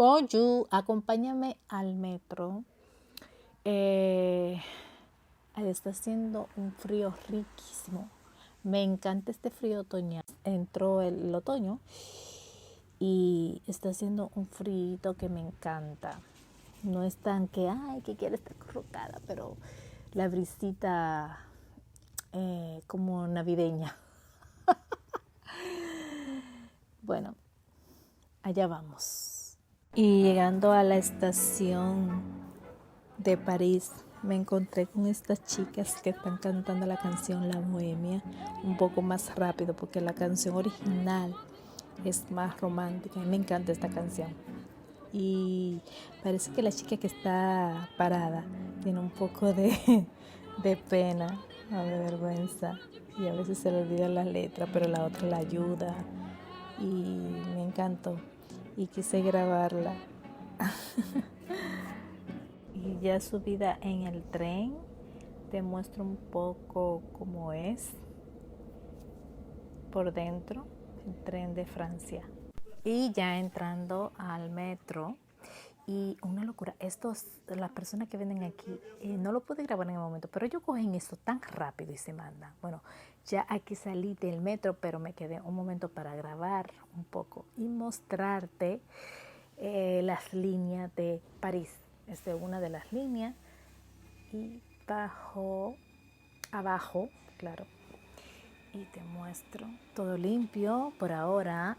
Bonjour, acompáñame al metro. Ahí está haciendo un frío riquísimo. Me encanta este frío otoñal. Entró el otoño y está haciendo un frío que me encanta. No es tan que quiero estar acurrucada, pero la brisita como navideña. Bueno, allá vamos. Y llegando a la estación de París, me encontré con estas chicas que están cantando la canción La Bohemia un poco más rápido porque la canción original es más romántica y me encanta esta canción. Y parece que la chica que está parada tiene un poco de pena o de vergüenza y a veces se le olvida la letra, pero la otra la ayuda y me encantó y quise grabarla. Y ya subida en el tren, te muestro un poco cómo es por dentro el tren de Francia. Y ya entrando al metro, y una locura, las personas que venden aquí, no lo pude grabar en el momento, pero ellos cogen esto tan rápido y se mandan. Bueno, ya aquí salí del metro, pero me quedé un momento para grabar un poco y mostrarte las líneas de París. Esta es una de las líneas y abajo, claro, y te muestro todo limpio por ahora,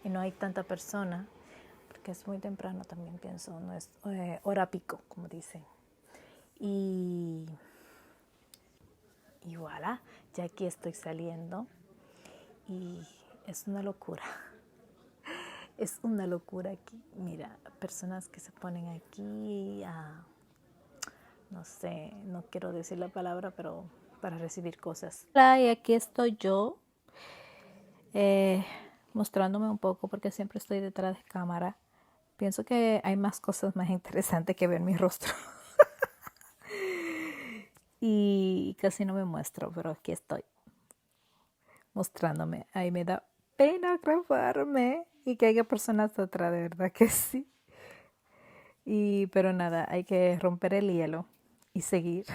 y no hay tanta persona porque es muy temprano también, pienso, no es hora pico, como dicen. Y voilà, ya aquí estoy saliendo y es una locura. Es una locura aquí. Mira, personas que se ponen aquí a, no sé, no quiero decir la palabra, pero para recibir cosas. Y aquí estoy yo, mostrándome un poco porque siempre estoy detrás de cámara. Pienso que hay más cosas más interesantes que ver mi rostro. Y casi no me muestro, pero aquí estoy mostrándome. Ahí me da pena grabarme y que haya personas atrás, de verdad que sí. Pero nada, hay que romper el hielo y seguir.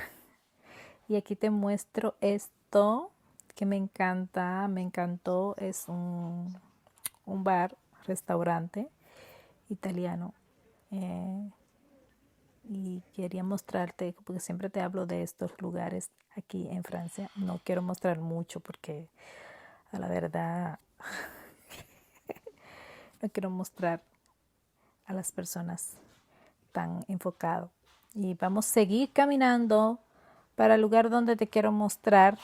Y aquí te muestro esto que me encanta, me encantó. Es un bar, restaurante italiano. Y quería mostrarte, porque siempre te hablo de estos lugares aquí en Francia. No quiero mostrar mucho porque a la verdad no quiero mostrar a las personas tan enfocado. Y vamos a seguir caminando para el lugar donde te quiero mostrar.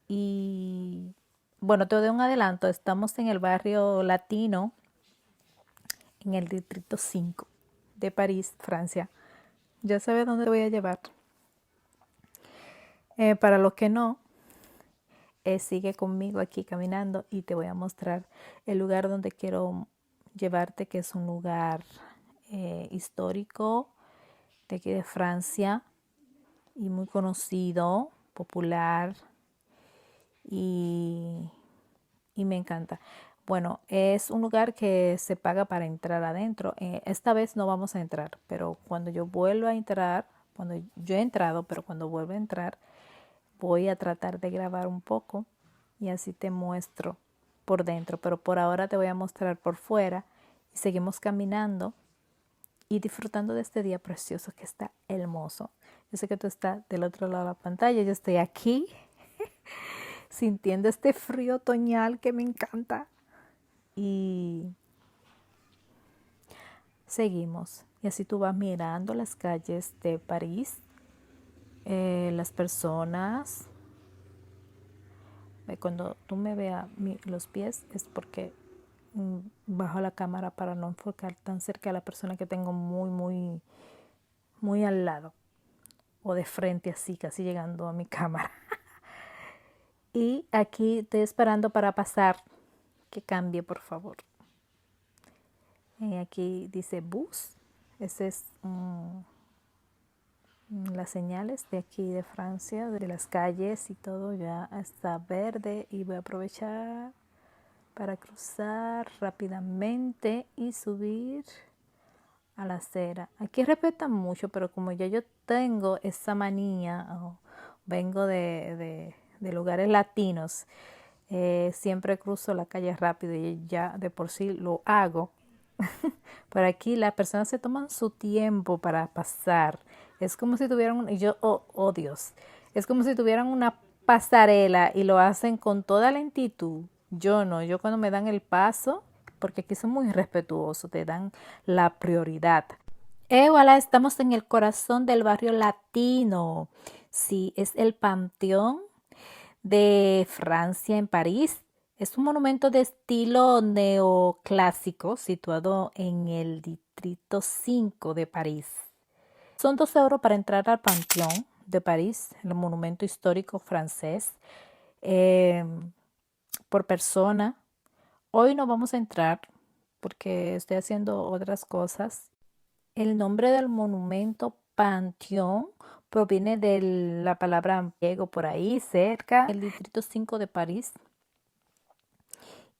Y bueno, te doy un adelanto. Estamos en el barrio latino, en el distrito 5 de París, Francia. Ya sabes dónde te voy a llevar. Para los que no, sigue conmigo aquí caminando y te voy a mostrar el lugar donde quiero llevarte, que es un lugar histórico de aquí de Francia y muy conocido, popular y me encanta. Bueno, es un lugar que se paga para entrar adentro. Esta vez no vamos a entrar, pero cuando yo vuelva a entrar, cuando yo he entrado, pero cuando vuelva a entrar, voy a tratar de grabar un poco y así te muestro por dentro, pero por ahora te voy a mostrar por fuera y seguimos caminando y disfrutando de este día precioso que está hermoso. Yo sé que tú estás del otro lado de la pantalla, yo estoy aquí sintiendo este frío otoñal que me encanta y seguimos. Y así tú vas mirando las calles de París, las personas. Cuando tú me veas los pies es porque bajo la cámara para no enfocar tan cerca a la persona que tengo muy al lado o de frente así, casi llegando a mi cámara. Y aquí estoy esperando para pasar, que cambie por favor. Aquí dice bus, ese es las señales de aquí de Francia, de las calles y todo ya está verde y voy a aprovechar para cruzar rápidamente y subir a la acera. Aquí respetan mucho, pero como ya yo tengo esa manía, vengo de lugares latinos, siempre cruzo la calle rápido y ya de por sí lo hago. Pero aquí las personas se toman su tiempo para pasar. Es como si tuvieran, y yo, oh Dios, es como si tuvieran una pasarela y lo hacen con toda lentitud. Yo no, yo cuando me dan el paso, porque aquí son muy respetuosos, te dan la prioridad. Voilà, estamos en el corazón del barrio latino. Sí, es el Panteón de Francia en París. Es un monumento de estilo neoclásico situado en el distrito 5 de París. Son 2 € para entrar al Panteón de París, el monumento histórico francés, por persona. Hoy no vamos a entrar porque estoy haciendo otras cosas. El nombre del monumento Panteón proviene de la palabra griego por ahí cerca, el distrito 5 de París.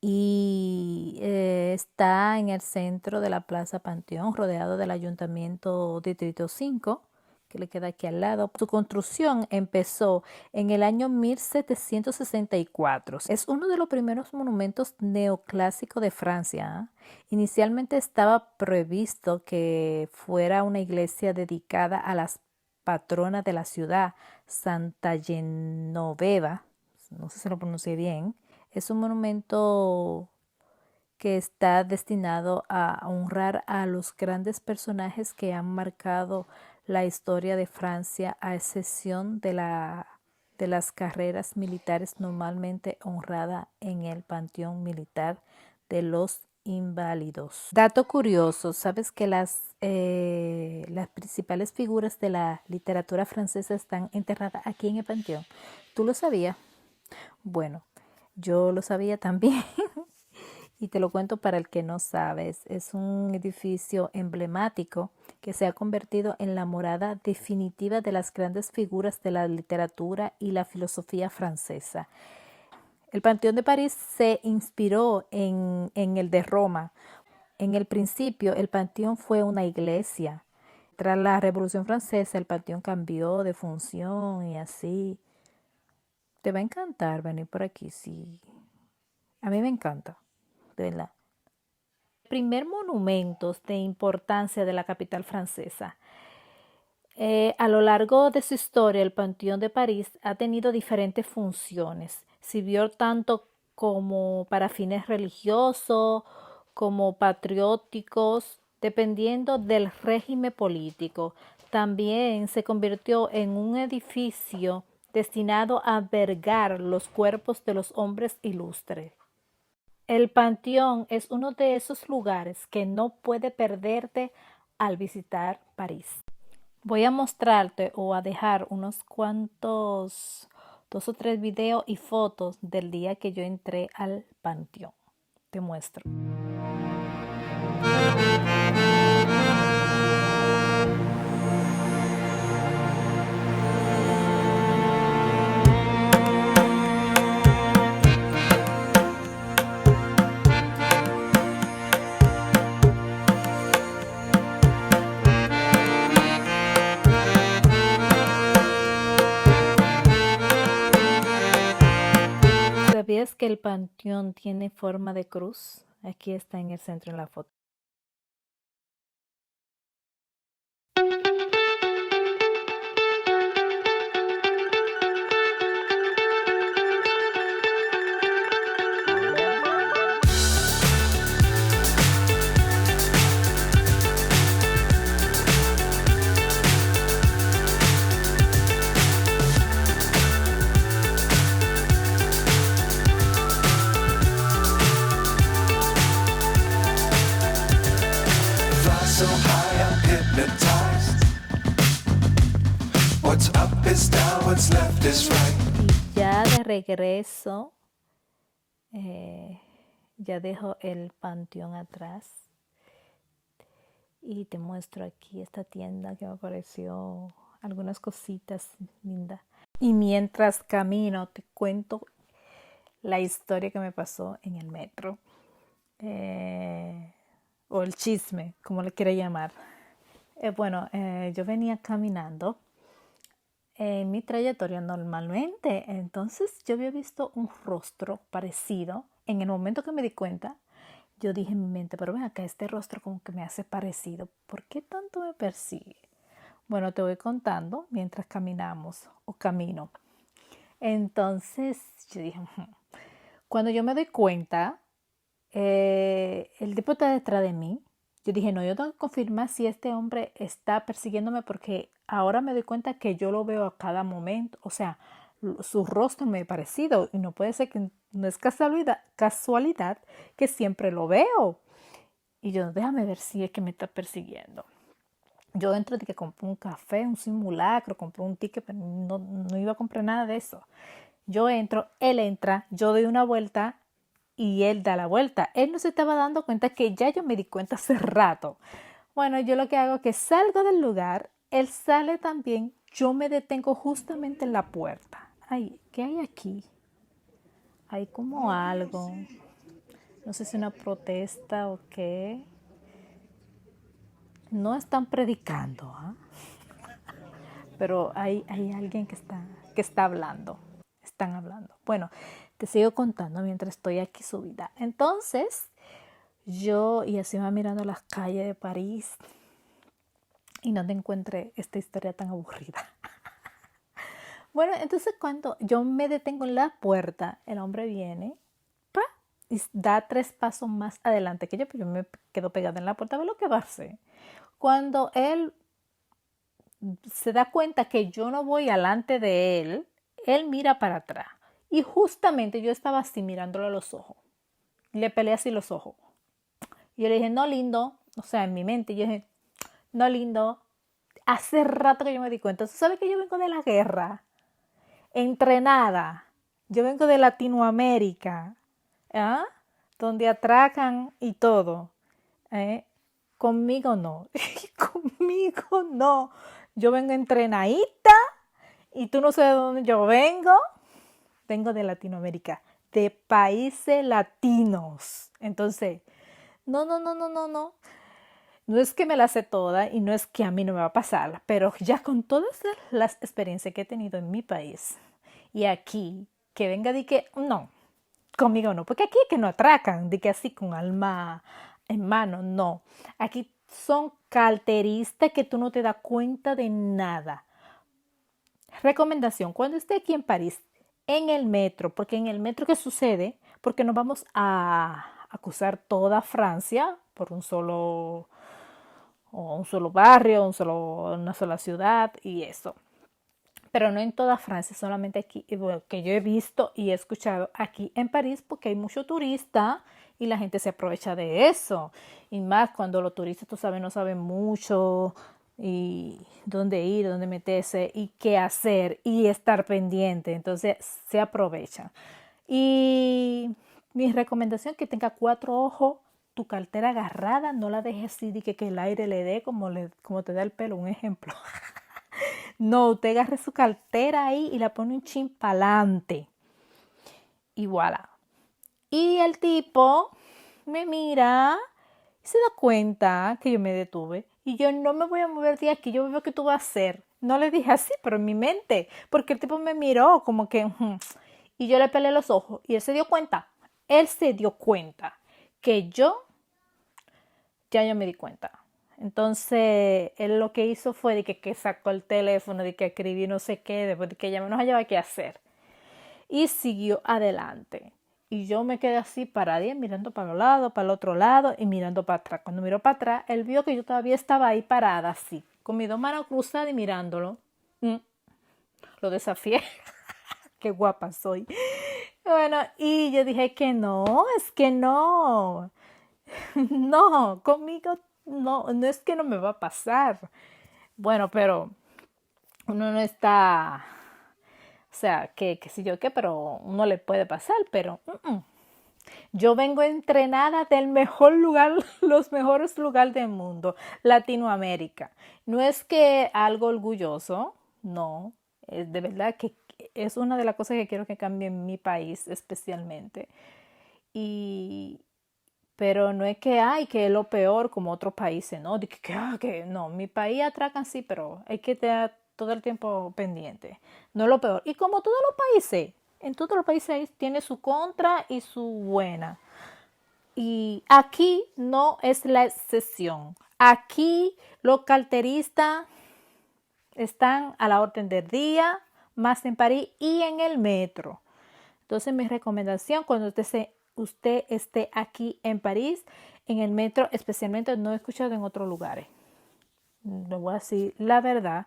Y está en el centro de la Plaza Panteón, rodeado del Ayuntamiento Distrito 5, que le queda aquí al lado. Su construcción empezó en el año 1764. Es uno de los primeros monumentos neoclásicos de Francia. Inicialmente estaba previsto que fuera una iglesia dedicada a las patronas de la ciudad, Santa Genoveva, no sé si lo pronuncié bien. Es un monumento que está destinado a honrar a los grandes personajes que han marcado la historia de Francia, a excepción de las carreras militares normalmente honrada en el Panteón Militar de los Inválidos. Dato curioso, ¿sabes que las principales figuras de la literatura francesa están enterradas aquí en el Panteón? ¿Tú lo sabías? Bueno, yo lo sabía también y te lo cuento para el que no sabes. Es un edificio emblemático que se ha convertido en la morada definitiva de las grandes figuras de la literatura y la filosofía francesa. El Panteón de París se inspiró en el de Roma. En el principio, el Panteón fue una iglesia. Tras la Revolución Francesa, el Panteón cambió de función y así. Te va a encantar venir por aquí, sí. A mí me encanta, de verdad. Primer monumento de importancia de la capital francesa. A lo largo de su historia, el Panteón de París ha tenido diferentes funciones. Sirvió tanto como para fines religiosos como patrióticos, dependiendo del régimen político. También se convirtió en un edificio destinado a albergar los cuerpos de los hombres ilustres. El Panteón es uno de esos lugares que no puede perderte al visitar París. Voy a mostrarte o a dejar unos cuantos, 2 o 3 videos y fotos del día que yo entré al Panteón. Te muestro. ¿Sabías que el Panteón tiene forma de cruz? Aquí está en el centro en la foto. So high I'm hypnotized. What's up is down, what's left is right. Y ya de regreso, ya dejo el Panteón atrás y te muestro aquí esta tienda que me pareció algunas cositas lindas. Y mientras camino te cuento la historia que me pasó en el metro. O el chisme, como le quiera llamar. Yo venía caminando en mi trayectoria normalmente, entonces yo había visto un rostro parecido. En el momento que me di cuenta, yo dije en mi mente, pero ven acá, este rostro como que me hace parecido, ¿por qué tanto me persigue? Bueno, te voy contando mientras caminamos o camino. Entonces yo dije, cuando yo me doy cuenta, el tipo está detrás de mí. Yo dije, no, yo tengo que confirmar si este hombre está persiguiéndome porque ahora me doy cuenta que yo lo veo a cada momento. O sea, su rostro me ha parecido y no puede ser que no es casualidad que siempre lo veo. Y yo, déjame ver si es que me está persiguiendo. Yo entro de que compré un café, un simulacro, compré un ticket, pero no iba a comprar nada de eso. Yo entro, él entra, yo doy una vuelta y él da la vuelta. Él no se estaba dando cuenta que ya yo me di cuenta hace rato. Bueno, yo lo que hago es que salgo del lugar, él sale también, yo me detengo justamente en la puerta. Ay, ¿qué hay aquí? Hay como algo. No sé si una protesta o qué. No están predicando, ¿ah? Pero hay alguien que está hablando. Están hablando. Bueno, te sigo contando mientras estoy aquí subida. Entonces, y así va mirando las calles de París y no te encuentre esta historia tan aburrida. Bueno, entonces cuando yo me detengo en la puerta, el hombre viene y da 3 pasos más adelante que yo, pero yo me quedo pegada en la puerta a ver lo que va a hacer. Cuando él se da cuenta que yo no voy alante de él mira para atrás. Y justamente yo estaba así mirándolo a los ojos. Le peleé así los ojos. Y yo le dije, no, lindo. O sea, en mi mente yo dije, no, lindo. Hace rato que yo me di cuenta. ¿Tú sabes que yo vengo de la guerra? Entrenada. Yo vengo de Latinoamérica. ¿Ah? Donde atracan y todo. Conmigo no. Conmigo no. Yo vengo entrenadita y tú no sabes de dónde yo vengo. Vengo de Latinoamérica, de países latinos. Entonces, no. No es que me la sé toda y no es que a mí no me va a pasar, pero ya con todas las experiencias que he tenido en mi país y aquí, que venga de que no, conmigo no, porque aquí es que no atracan, de que así con alma en mano, no. Aquí son carteristas que tú no te das cuenta de nada. Recomendación, cuando esté aquí en París, en el metro, porque en el metro, ¿qué sucede? Porque no vamos a acusar toda Francia por un solo barrio, una sola ciudad y eso. Pero no en toda Francia, solamente aquí, que yo he visto y he escuchado aquí en París, porque hay mucho turista y la gente se aprovecha de eso. Y más cuando los turistas, tú sabes, no saben mucho y dónde ir, dónde meterse y qué hacer y estar pendiente. Entonces se aprovechan. Y mi recomendación es que tenga 4 ojos, tu cartera agarrada, no la dejes así de que el aire le dé como te da el pelo, un ejemplo. No, usted agarre su cartera ahí y la pone un chin pa'lante. Y voilà. Y el tipo me mira y se da cuenta que yo me detuve. Y yo no me voy a mover de aquí, yo veo que tú vas a hacer. No le dije así, pero en mi mente. Porque el tipo me miró como que... Y yo le pelé los ojos. Y él se dio cuenta. Él se dio cuenta que yo me di cuenta. Entonces, él lo que hizo fue de que sacó el teléfono, de que escribí no sé qué, después de que ya no hallaba qué hacer. Y siguió adelante. Y yo me quedé así paradía, mirando para un lado, para el otro lado y mirando para atrás. Cuando miró para atrás, él vio que yo todavía estaba ahí parada así, con mis 2 manos cruzadas y mirándolo. Lo desafié. Qué guapa soy. Bueno, y yo dije que no, es que no. No, conmigo no es que no me va a pasar. Bueno, pero uno no está, o sea, que si yo qué, pero uno le puede pasar, pero yo vengo entrenada del mejor lugar, los mejores lugares del mundo, Latinoamérica. No es que algo orgulloso, no, es de verdad que es una de las cosas que quiero que cambie en mi país especialmente. Pero no es que hay que es lo peor como otros países, ¿no? De que no, mi país atracan sí, pero hay que estar todo el tiempo pendiente. No es lo peor. Y como todos los países, en todos los países tiene su contra y su buena. Y aquí no es la excepción. Aquí los carteristas están a la orden del día, más en París y en el metro. Entonces mi recomendación cuando usted esté aquí en París, en el metro, especialmente no he escuchado en otros lugares. No voy a decir la verdad,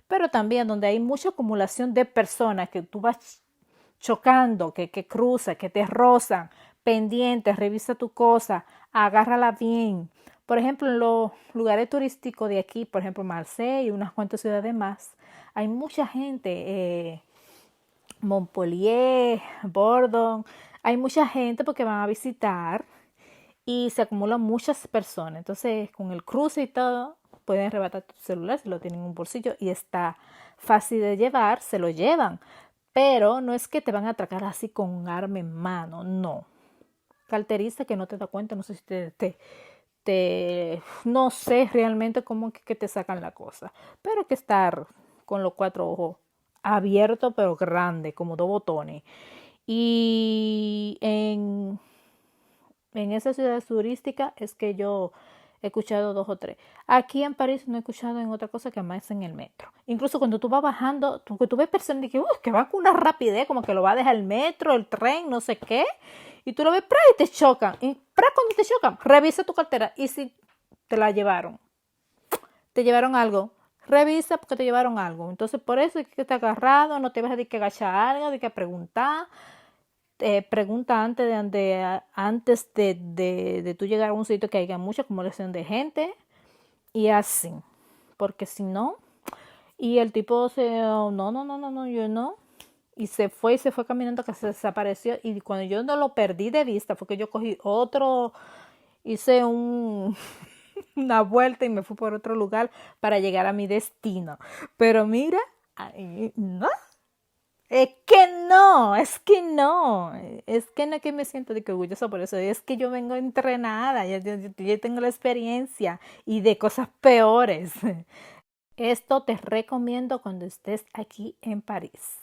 pero también donde hay mucha acumulación de personas que tú vas chocando, que cruzan, que te rozan, pendientes, revisa tu cosa, agárrala bien. Por ejemplo, en los lugares turísticos de aquí, por ejemplo, Marsella y unas cuantas ciudades más, hay mucha gente, Montpellier, Bordeaux, hay mucha gente porque van a visitar y se acumulan muchas personas. Entonces, con el cruce y todo, pueden arrebatar tu celular si lo tienen en un bolsillo y está fácil de llevar, se lo llevan. Pero no es que te van a atracar así con un arma en mano, no. Carterista que no te da cuenta, no sé si no sé realmente cómo que te sacan la cosa. Pero hay que estar con los 4 ojos abiertos, pero grandes, como 2 botones. Y en esas ciudades turísticas es que yo he escuchado 2 o 3. Aquí en París no he escuchado en otra cosa que más en el metro. Incluso cuando tú vas bajando, tú ves personas que van con una rapidez, como que lo va a dejar el metro, el tren, no sé qué. Y tú lo ves, y te chocan. Y cuando te chocan, revisa tu cartera. Y si te la llevaron, te llevaron algo, revisa porque te llevaron algo. Entonces, por eso es que está agarrado, no te vas a decir que agachar algo, de que preguntar. Pregunta antes de tú llegar a un sitio que haya mucha acumulación de gente y así, porque si no, y el tipo no, yo no, y se fue caminando que se desapareció y cuando yo no lo perdí de vista fue que yo cogí hice una vuelta y me fui por otro lugar para llegar a mi destino, pero mira, no. Es que no es que me siento de que orgullosa por eso, es que yo vengo entrenada, yo tengo la experiencia y de cosas peores. Esto te recomiendo cuando estés aquí en París.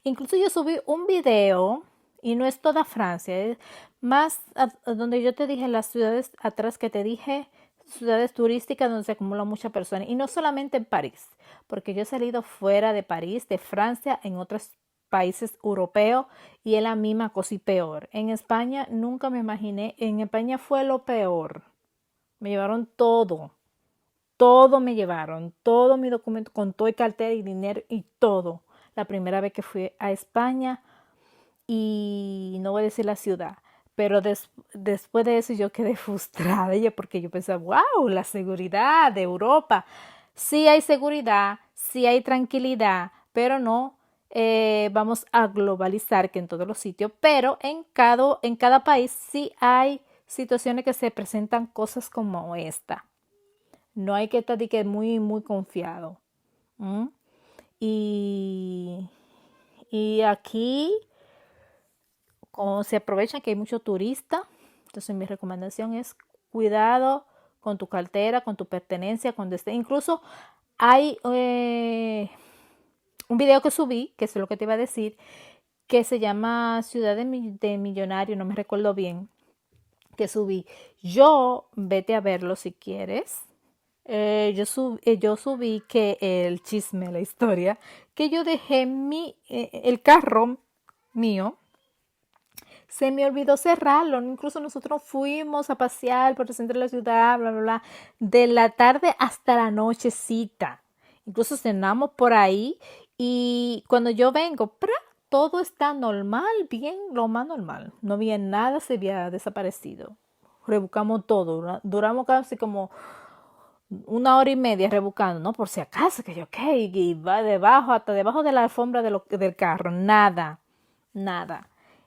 Incluso yo subí un video y no es toda Francia, es más donde yo te dije las ciudades atrás que te dije, ciudades turísticas donde se acumulan muchas personas y no solamente en París, porque yo he salido fuera de París, de Francia, en otros países europeos y es la misma cosa y peor. En España nunca me imaginé, en España fue lo peor. Me llevaron todo me llevaron, todo mi documento con todo y cartera y dinero y todo. La primera vez que fui a España y no voy a decir la ciudad, pero después de eso yo quedé frustrada porque yo pensaba, wow, la seguridad de Europa. Sí hay seguridad, sí hay tranquilidad, pero no vamos a globalizar que en todos los sitios, pero en cada país sí hay situaciones que se presentan cosas como esta. No hay que estar muy, muy confiado. ¿Mm? Y, y aquí, como se aprovechan que hay muchos turistas, entonces mi recomendación es cuidado con tu cartera, con tu pertenencia, cuando esté. Incluso hay un video que subí, que es lo que te iba a decir, que se llama Ciudad de Millonario, no me recuerdo bien, que subí. Vete a verlo si quieres. Yo subí que el chisme, la historia, que yo dejé el carro mío, se me olvidó cerrarlo. Incluso nosotros fuimos a pasear por el centro de la ciudad, bla, bla, bla, de la tarde hasta la nochecita. Incluso cenamos por ahí y cuando yo vengo, todo está normal, bien, lo más normal. No había nada, se había desaparecido. Rebuscamos todo, duramos casi como 1 hora y media rebuscando, ¿no? Por si acaso, que yo, y va hasta debajo de la alfombra del carro, nada.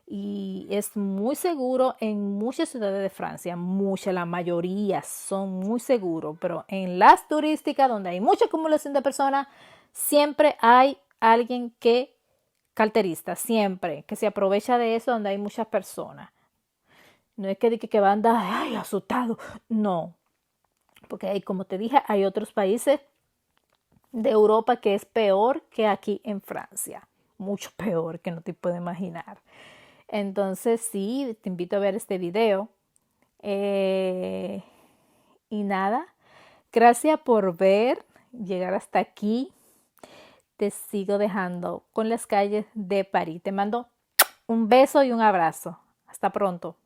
Y es muy seguro en muchas ciudades de Francia, la mayoría son muy seguros, pero en las turísticas donde hay mucha acumulación de personas, siempre hay alguien que carterista, siempre, que se aprovecha de eso donde hay muchas personas. No es que va a andar, ay, asustado. No, porque hay, como te dije, hay otros países de Europa que es peor que aquí en Francia. Mucho peor, que no te puedo imaginar. Entonces sí, te invito a ver este video. Y nada, gracias por llegar hasta aquí. Te sigo dejando con las calles de París. Te mando un beso y un abrazo. Hasta pronto.